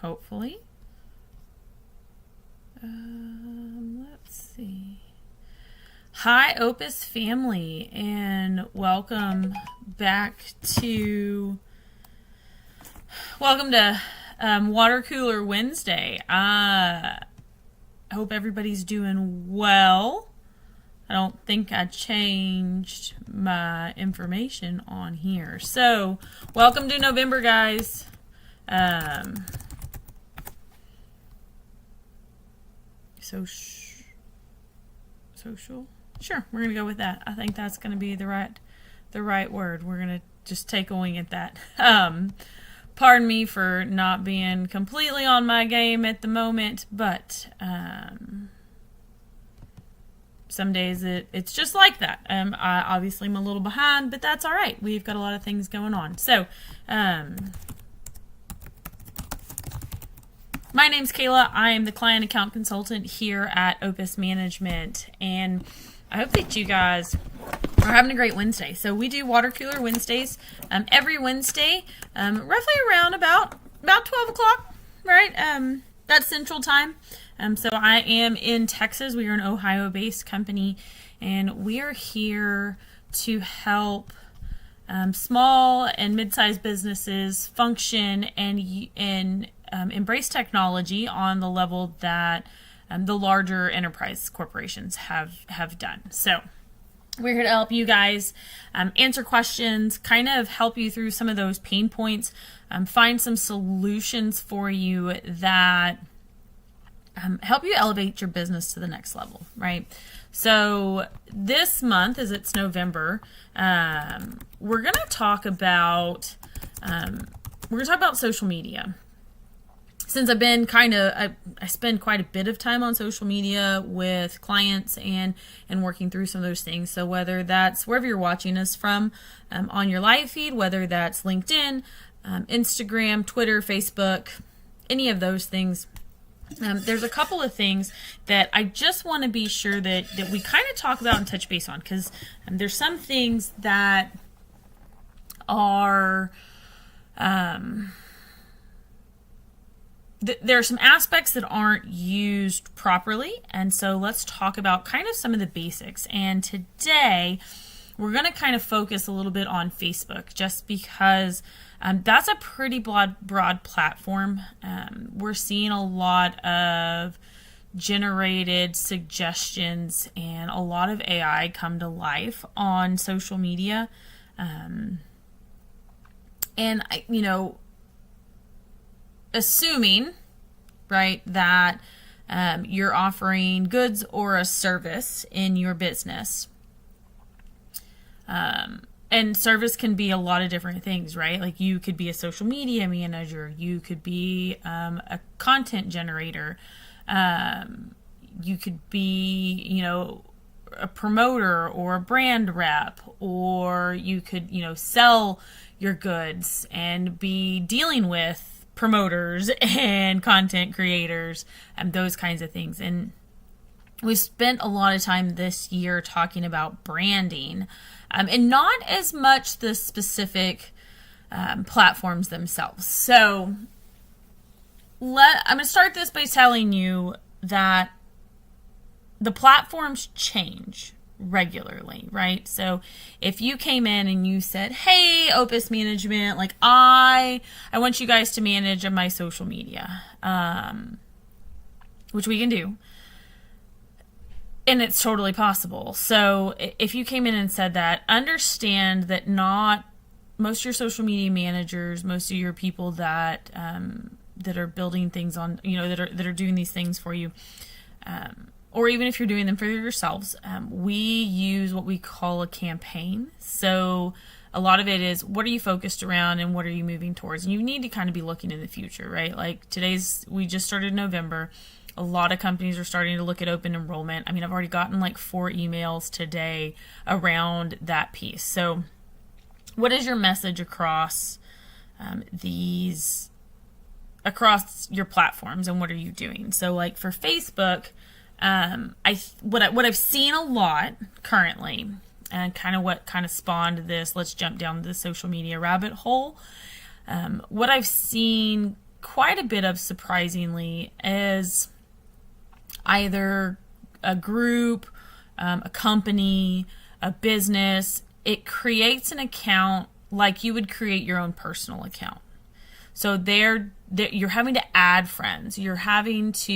hopefully. Let's see. Hi, Opus family, and welcome to Water Cooler Wednesday. I hope everybody's doing well. I don't think I changed my information on here. So, welcome to November, guys. Social? Sure, we're going to go with that. I think that's going to be the right word. We're going to just take a wing at that. Pardon me for not being completely on my game at the moment, but some days it's just like that. I obviously am a little behind, but that's all right. We've got a lot of things going on. So, my name's Kayla. I am the client account consultant here at Opus Management, and I hope that you guys are having a great Wednesday. So we do Water Cooler Wednesdays every Wednesday, roughly around about 12 o'clock, right? That's Central Time. So I am in Texas. We are an Ohio-based company, and we are here to help small and mid-sized businesses function and embrace technology on the level that the larger enterprise corporations have done. So we're here to help you guys answer questions, kind of help you through some of those pain points, find some solutions for you that help you elevate your business to the next level, right? So this month, as it's November, we're going to talk about social media. Since I've been I spend quite a bit of time on social media with clients and working through some of those things. So whether that's wherever you're watching us from on your live feed, whether that's LinkedIn, Instagram, Twitter, Facebook, any of those things, there's a couple of things that I just want to be sure that we kind of talk about and touch base on, because there's some things that are... there are some aspects that aren't used properly, and so let's talk about kind of some of the basics. And today, we're going to kind of focus a little bit on Facebook, just because that's a pretty broad platform. We're seeing a lot of generated suggestions and a lot of AI come to life on social media. Assuming, right, that you're offering goods or a service in your business. And service can be a lot of different things, right? Like you could be a social media manager. You could be a content generator. You could be, a promoter or a brand rep, or you could, sell your goods and be dealing with promoters and content creators and those kinds of things. And we've spent a lot of time this year talking about branding, and not as much the specific platforms themselves. So I'm going to start this by telling you that the platforms change regularly, right? So if you came in and you said, hey, Opus Management, like I want you guys to manage my social media, which we can do, and it's totally possible. So if you came in and said that, understand that not most of your social media managers, most of your people that are building things on, that are doing these things for you, or even if you're doing them for yourselves, we use what we call a campaign. So a lot of it is, what are you focused around and what are you moving towards? And you need to kind of be looking in the future, right? Like we just started November. A lot of companies are starting to look at open enrollment. I mean, I've already gotten like 4 emails today around that piece. So what is your message across across your platforms, and what are you doing? So like for Facebook, what I've seen a lot currently, and kind of what kind of spawned this, let's jump down the social media rabbit hole. What I've seen quite a bit of, surprisingly, is either a group, a company, a business. It creates an account like you would create your own personal account. So you're having to add friends. You're having to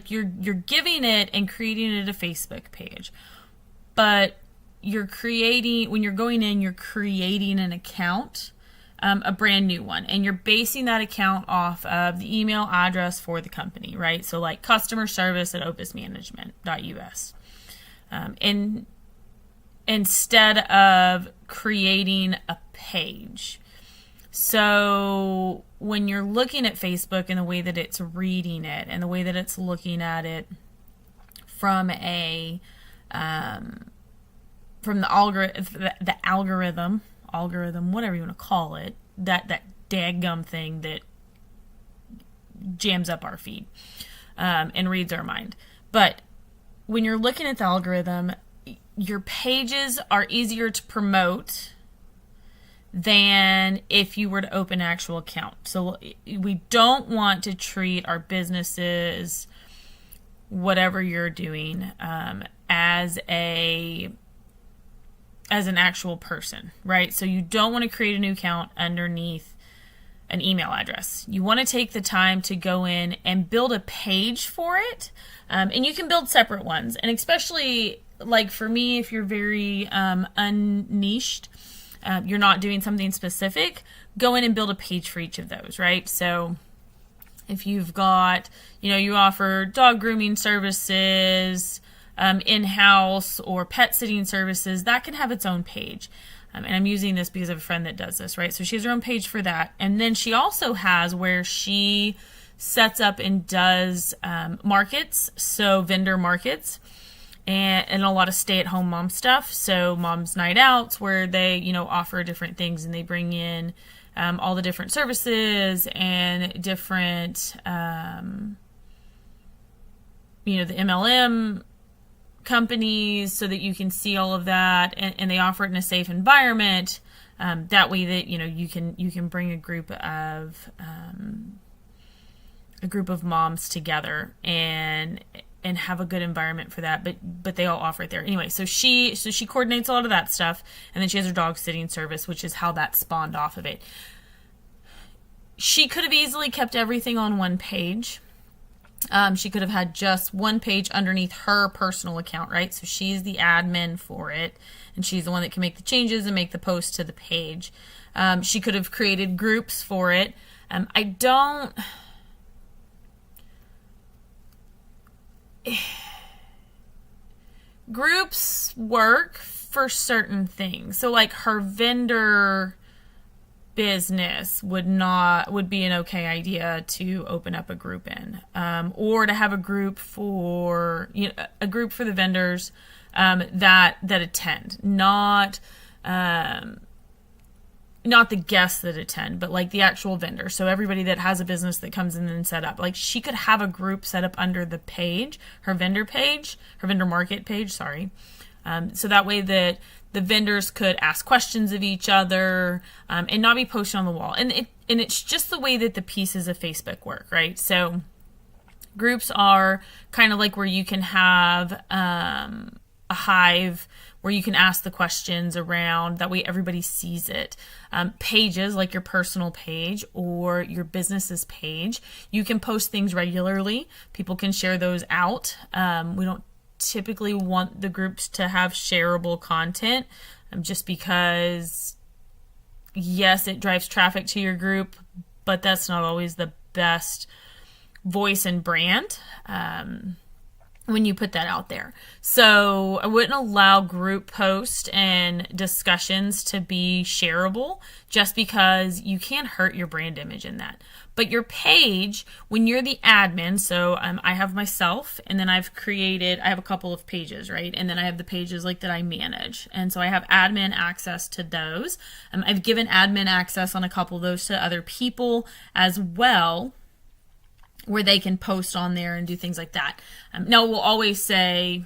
you're giving it and creating it a Facebook page. But when you're going in, you're creating an account, a brand new one, and you're basing that account off of the email address for the company, right? So like customer service at opusmanagement.us. And instead of creating a page. So when you're looking at Facebook and the way that it's reading it and the way that it's looking at it from the algorithm, whatever you want to call it, that daggum thing that jams up our feed and reads our mind. But when you're looking at the algorithm, your pages are easier to promote than if you were to open an actual account. So we don't want to treat our businesses, whatever you're doing, as an actual person, right? So you don't want to create a new account underneath an email address. You want to take the time to go in and build a page for it. And you can build separate ones. And especially like for me, if you're very unniched, you're not doing something specific, go in and build a page for each of those, right? So if you've got, you offer dog grooming services, in-house or pet sitting services, that can have its own page. And I'm using this because I have a friend that does this, right? So she has her own page for that. And then she also has where she sets up and does markets, so vendor markets, and a lot of stay-at-home mom stuff. So mom's night outs where they, offer different things and they bring in all the different services and different, the MLM companies so that you can see all of that, and they offer it in a safe environment. That way that, you can bring a group of moms together and have a good environment for that, but they all offer it there. Anyway, so she coordinates a lot of that stuff, and then she has her dog sitting service, which is how that spawned off of it. She could have easily kept everything on one page. She could have had just one page underneath her personal account, right? So she's the admin for it, and she's the one that can make the changes and make the post to the page. She could have created groups for it. Groups work for certain things. So like her vendor business would be an okay idea to open up a group in, or to have a group for the vendors that attend, not the guests that attend, but like the actual vendor. So everybody that has a business that comes in and set up, like she could have a group set up under the page, her vendor market page, sorry. So that way that the vendors could ask questions of each other, and not be posted on the wall. And it's just the way that the pieces of Facebook work, right? So groups are kind of like where you can have a hive where you can ask the questions around. That way everybody sees it. Pages, like your personal page or your business's page, you can post things regularly. People can share those out. We don't typically want the groups to have shareable content, just because, yes, it drives traffic to your group, but that's not always the best voice and brand when you put that out there. So I wouldn't allow group posts and discussions to be shareable, just because you can hurt your brand image in that. But your page, when you're the admin, so I have myself, and then I have a couple of pages, right? And then I have the pages like that I manage. And so I have admin access to those. I've given admin access on a couple of those to other people as well, where they can post on there and do things like that. Now we'll always say,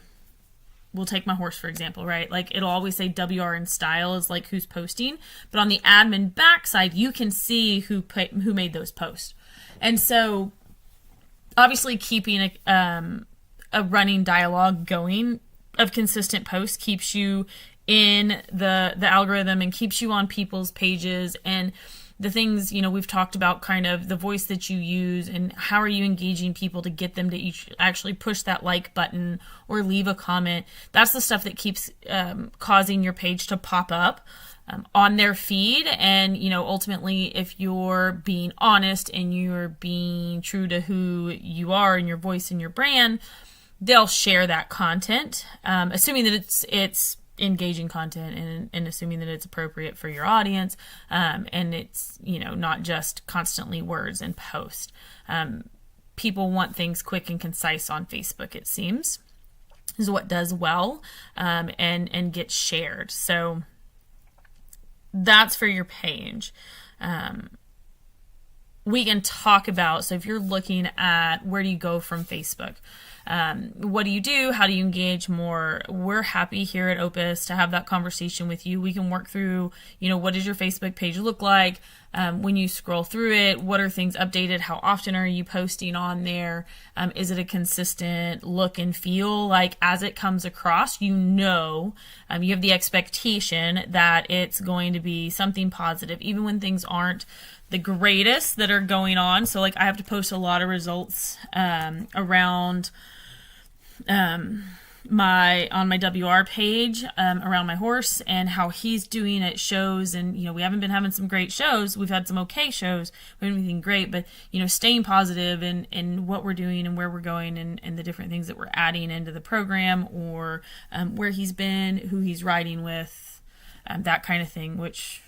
we'll take my horse, for example, right? Like it'll always say WR in style is like who's posting, but on the admin backside, you can see who made those posts. And so obviously keeping a running dialogue going of consistent posts keeps you in the algorithm and keeps you on people's pages. And the things, we've talked about, kind of the voice that you use and how are you engaging people to get them to actually push that like button or leave a comment. That's the stuff that keeps causing your page to pop up on their feed. And, ultimately, if you're being honest and you're being true to who you are and your voice and your brand, they'll share that content, assuming that it's engaging content and assuming that it's appropriate for your audience, and it's not just constantly words and post. People want things quick and concise on Facebook, it seems, is what does well, and gets shared. So that's for your page. We can talk about, so if you're looking at where do you go from Facebook, what do you do? How do you engage more? We're happy here at Opus to have that conversation with you. We can work through, what does your Facebook page look like? When you scroll through it, what are things updated? How often are you posting on there? Is it a consistent look and feel? Like as it comes across, you have the expectation that it's going to be something positive, even when things aren't the greatest that are going on. So like I have to post a lot of results around my WR page around my horse and how he's doing at shows. And we haven't been having some great shows. We've had some okay shows. We haven't anything great, but staying positive in what we're doing and where we're going and the different things that we're adding into the program, or where he's been, who he's riding with, that kind of thing, which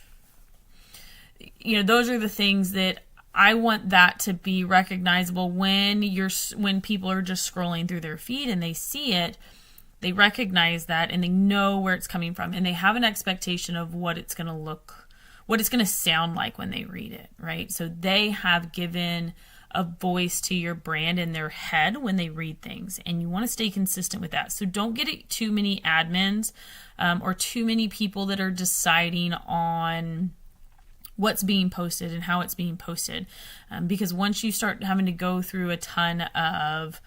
those are the things that I want that to be recognizable when people are just scrolling through their feed and they see it, they recognize that and they know where it's coming from and they have an expectation of what it's going to sound like when they read it, right? So they have given a voice to your brand in their head when they read things, and you want to stay consistent with that. So don't get it too many admins or too many people that are deciding on what's being posted and how it's being posted. Because once you start having to go through a ton of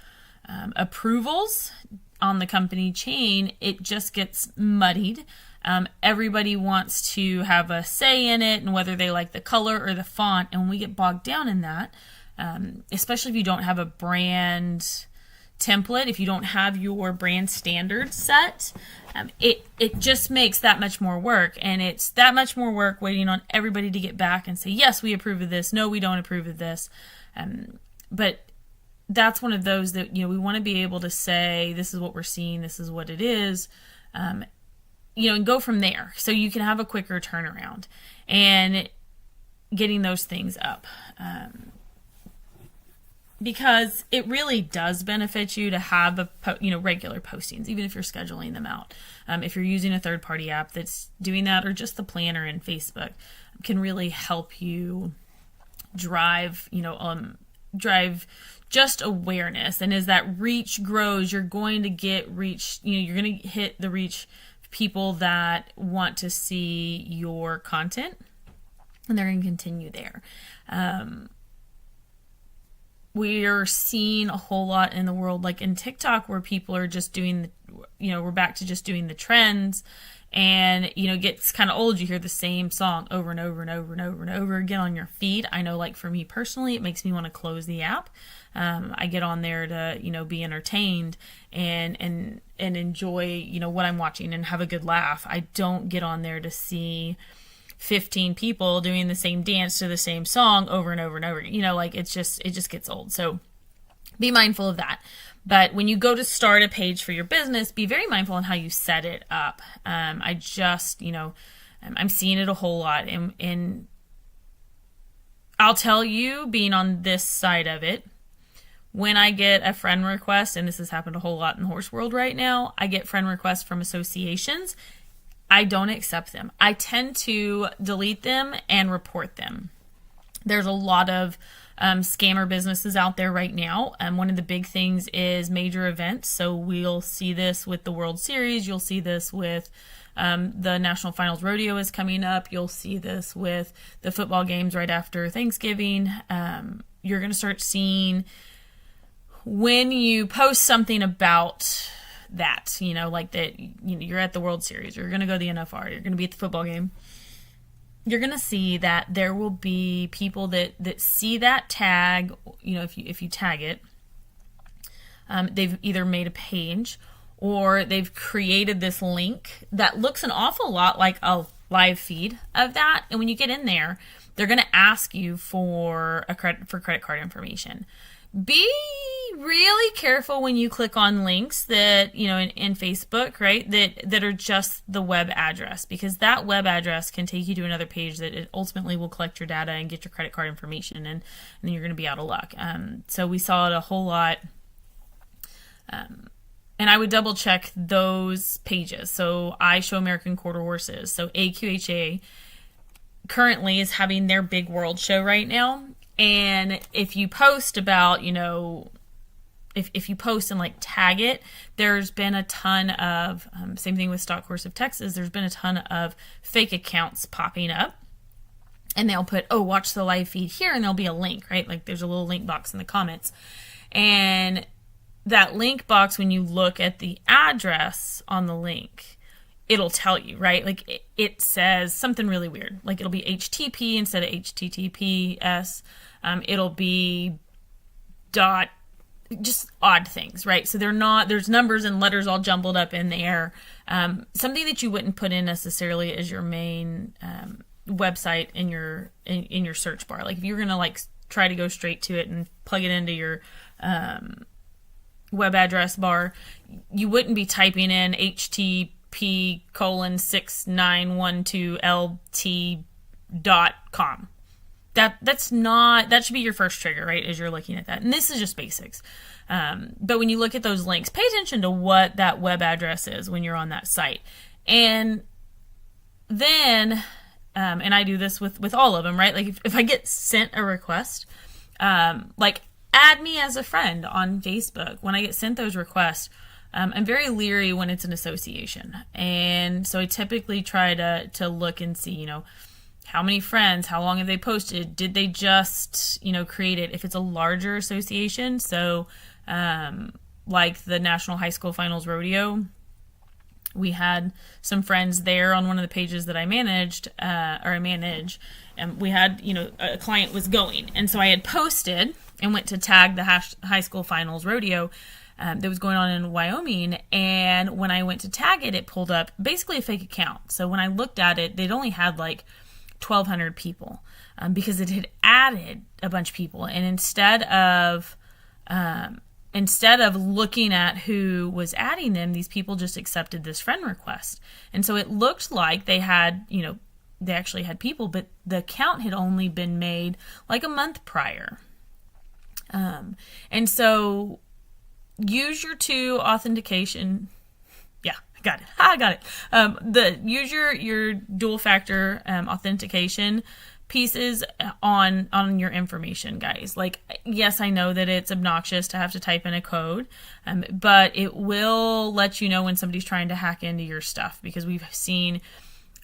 approvals on the company chain, it just gets muddied. Everybody wants to have a say in it and whether they like the color or the font. And when we get bogged down in that, especially if you don't have a brand template, if you don't have your brand standards set, it just makes that much more work, and it's that much more work waiting on everybody to get back and say, yes, we approve of this, no, we don't approve of this. But that's one of those that we want to be able to say, this is what we're seeing, this is what it is, and go from there, so you can have a quicker turnaround and getting those things up. Because it really does benefit you to have regular postings, even if you're scheduling them out. If you're using a third-party app that's doing that, or just the planner in Facebook, can really help you drive just awareness. And as that reach grows, you're going to get reach. You're going to hit the reach people that want to see your content, and they're going to continue there. We're seeing a whole lot in the world, like in TikTok, where people are just doing we're back to just doing the trends, and it gets kind of old. You hear the same song over and over and over and over and over again on your feed. I know, like for me personally, it makes me want to close the app. I get on there to be entertained and enjoy what I'm watching and have a good laugh. I don't get on there to see 15 people doing the same dance to the same song over and over and over. It just gets old. So be mindful of that. But when you go to start a page for your business, be very mindful on how you set it up. I'm seeing it a whole lot. And I'll tell you, being on this side of it, when I get a friend request, and this has happened a whole lot in the horse world right now, I get friend requests from associations. I don't accept them. I tend to delete them and report them. There's a lot of scammer businesses out there right now. One of the big things is major events. So we'll see this with the World Series. You'll see this with the National Finals Rodeo is coming up. You'll see this with the football games right after Thanksgiving. you're going to start seeing when you post something about that, like that, you're at the World Series, or you're going to go to the NFR, you're going to be at the football game, you're going to see that there will be people that see that tag, if you tag it, they've either made a page or they've created this link that looks an awful lot like a live feed of that. And when you get in there, they're going to ask you for credit card information. Be really careful when you click on links that, in Facebook, right, that are just the web address, because that web address can take you to another page that it ultimately will collect your data and get your credit card information, and then you're going to be out of luck. So we saw it a whole lot. And I would double check those pages. So I Show American Quarter Horses. So AQHA currently is having their big world show right now. And if you post about, if you post and like tag it, there's been a ton of, same thing with Stock Horse of Texas, there's been a ton of fake accounts popping up. And they'll put, watch the live feed here, and there'll be a link, right? Like there's a little link box in the comments. And that link box, when you look at the address on the link, it'll tell you, right? Like it says something really weird. Like it'll be HTTP instead of HTTPS. It'll be dot, just odd things, right? So there's numbers and letters all jumbled up in there. Something that you wouldn't put in necessarily as your main website in your search bar. Like if you're going to like try to go straight to it and plug it into your web address bar, you wouldn't be typing in http://6912lt.com. That should be your first trigger, right, as you're looking at that. And this is just basics. But when you look at those links, pay attention to what that web address is when you're on that site. And then, and I do this with all of them, right? Like if I get sent a request, like add me as a friend on Facebook. When I get sent those requests, I'm very leery when it's an association. And so I typically try to look and see, how many friends, how long have they posted? Did they just, create it? If it's a larger association, so like the National High School Finals Rodeo, we had some friends there on one of the pages that I manage, and we had, a client was going. And so I had posted and went to tag the High School Finals Rodeo that was going on in Wyoming. And when I went to tag it, it pulled up basically a fake account. So when I looked at it, they'd only had like 1,200 people because it had added a bunch of people. And instead of looking at who was adding them, these people just accepted this friend request. And so it looked like they had, they actually had people, but the account had only been made like a month prior. And so use your two authentication. Yeah, I got it. Use your dual factor authentication pieces on your information, guys. Like, yes, I know that it's obnoxious to have to type in a code, but it will let you know when somebody's trying to hack into your stuff, because we've seen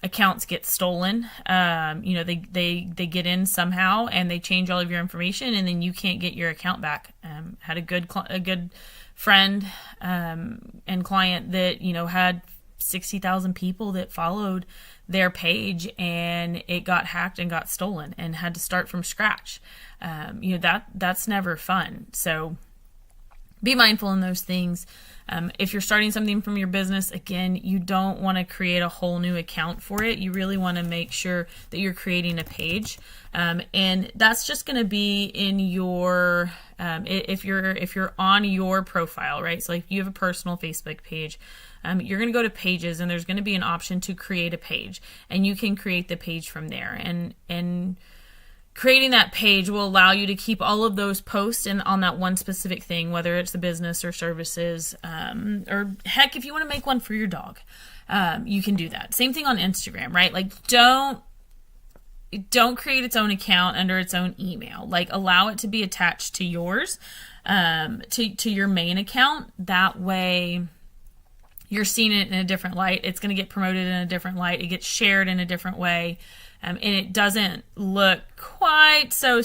accounts get stolen. They get in somehow and they change all of your information, and then you can't get your account back. Had a good friend and client that had 60,000 people that followed their page, and it got hacked and got stolen and had to start from scratch. That's never fun. So be mindful in those things. If you're starting something from your business, again, you don't want to create a whole new account for it. You really want to make sure that you're creating a page. And that's just going to be in your, if you're on your profile, right? So like if you have a personal Facebook page, you're going to go to pages, and there's going to be an option to create a page, and you can create the page from there. And creating that page will allow you to keep all of those posts on that one specific thing, whether it's the business or services, or heck, if you want to make one for your dog, you can do that. Same thing on Instagram, right? Like don't create its own account under its own email. Like allow it to be attached to yours, to your main account. That way you're seeing it in a different light. It's going to get promoted in a different light. It gets shared in a different way. And it doesn't look quite so